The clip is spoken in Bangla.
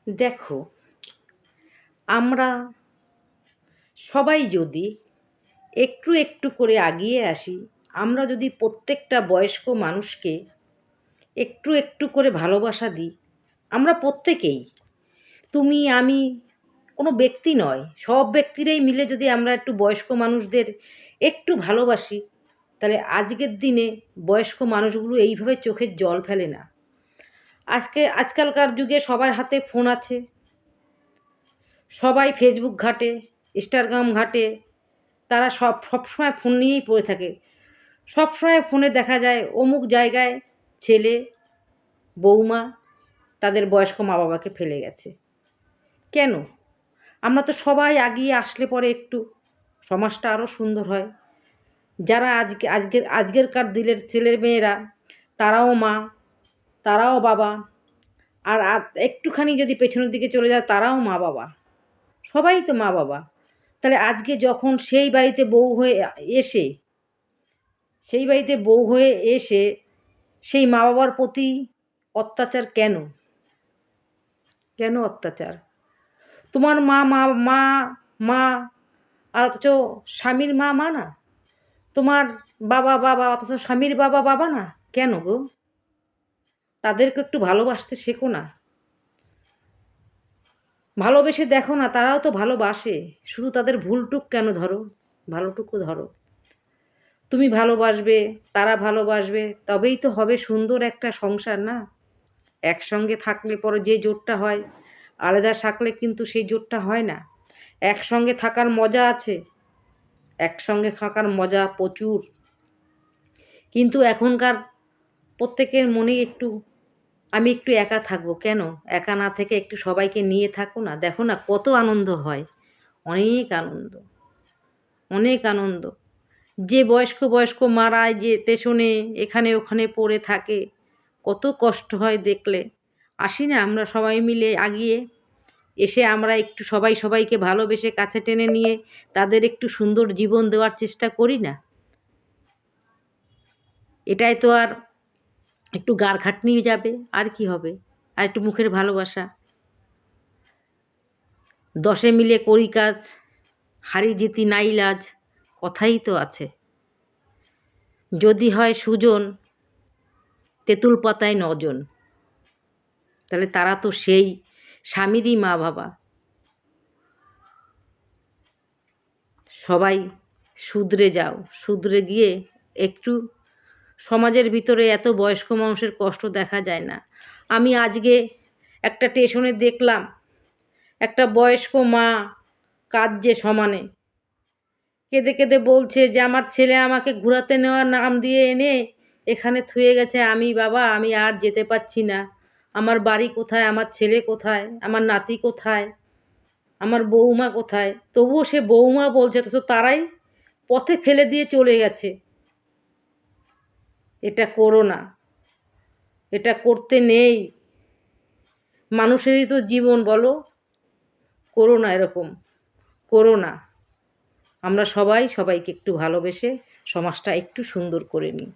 দেখো, আমরা সবাই যদি একটু একটু করে এগিয়ে আসি, আমরা যদি প্রত্যেকটা বয়স্ক মানুষকে একটু একটু করে ভালোবাসা দিই, আমরা প্রত্যেকেই, তুমি আমি কোনো ব্যক্তি নয়, সব ব্যক্তিরাই মিলে যদি আমরা একটু বয়স্ক মানুষদের একটু ভালোবাসি, তাহলে আজকের দিনে বয়স্ক মানুষগুলো এইভাবে চোখের জল ফেলে না। আজকালকার যুগে সবার হাতে ফোন আছে, সবাই ফেসবুক ঘাঁটে, ইনস্টাগ্রাম ঘাঁটে, তারা সবসময় ফোন নিয়েই পড়ে থাকে। সবসময় ফোনে দেখা যায় অমুক জায়গায় ছেলে, বৌমা তাদের বয়স্ক মা বাবাকে ফেলে গেছে। কেন? আমরা তো সবাই এগিয়ে আসলে পরে একটু সমাজটা আরও সুন্দর হয়। যারা আজকেরকার দিনের ছেলেমেয়েরা, তারাও মা, তারাও বাবা, আর একটুখানি যদি পেছনের দিকে চলে যায় তারাও মা বাবা, সবাই তো মা বাবা। তাহলে আজকে যখন এসে সেই বাড়িতে বউ হয়ে এসে সেই মা বাবার প্রতি অত্যাচার কেন? কেন অত্যাচার? তোমার মা মা মা মা, আর অথচ স্বামীর মা মা না? তোমার বাবা বাবা, অথচ স্বামীর বাবা বাবা না? কেন গো? তাদেরকে একটু ভালোবাসতে শেখো না। ভালোবেসে দেখো না, তারাও তো ভালোবাসে। শুধু তাদের ভুলটুক কেন ধরো? ভালোটুকু ধরো। তুমি ভালোবাসবে, তারা ভালোবাসবে, তবেই তো হবে সুন্দর একটা সংসার, না? একসঙ্গে থাকলে পরে যে জোটটা হয়, আলাদা থাকলে কিন্তু সেই জোটটা হয় না। একসঙ্গে থাকার মজা আছে, একসঙ্গে থাকার মজা প্রচুর। কিন্তু এখনকার প্রত্যেকের মনেই একটু, আমি একটু একা থাকবো। কেন? একা না থেকে একটু সবাইকে নিয়ে থাকো না, দেখো না কত আনন্দ হয়। অনেক আনন্দ, অনেক আনন্দ। যে বয়স্ক বয়স্ক মারা যে স্টেশনে এখানে ওখানে পড়ে থাকে, কত কষ্ট হয় দেখলে। আসি না আমরা সবাই মিলে আগিয়ে এসে, আমরা একটু সবাই সবাইকে ভালোবেসে কাছে টেনে নিয়ে তাদের একটু সুন্দর জীবন দেওয়ার চেষ্টা করি না? এটাই তো আর একটু গার খাটনি যাবে, আর কি হবে? আর একটু মুখের ভালোবাসা। দশে মিলে করি কাজ, হারি জিতি নাই লাজ, কথাই তো আছে। যদি হয় সুজন, তেঁতুল পাতায় নজন। তাহলে তারা তো সেই স্বামীরই মা বাবা। সবাই শুধরে যাও, শুধরে গিয়ে একটু সমাজের ভিতরে এত বয়স্ক মানুষের কষ্ট দেখা যায় না। আমি আজকে একটা স্টেশনে দেখলাম একটা বয়স্ক মা কাঁদছে সমানে, কেঁদে কেঁদে বলছে যে আমার ছেলে আমাকে ঘোরাতে নেওয়ার নাম দিয়ে এনে এখানে থুয়ে গেছে, আমি আর যেতে পারছি না। আমার বাড়ি কোথায়, আমার ছেলে কোথায়, আমার নাতি কোথায়, আমার বৌমা কোথায়? তবুও সে বৌমা বলছে, অথচ তারাই পথে ফেলে দিয়ে চলে গেছে। এটা করো না, এটা করতে নেই। মানুষেরই তো জীবন, বলো। করো না এরকম, করো না। আমরা সবাই সবাইকে একটু ভালোবেসে সমাজটা একটু সুন্দর করে নিই।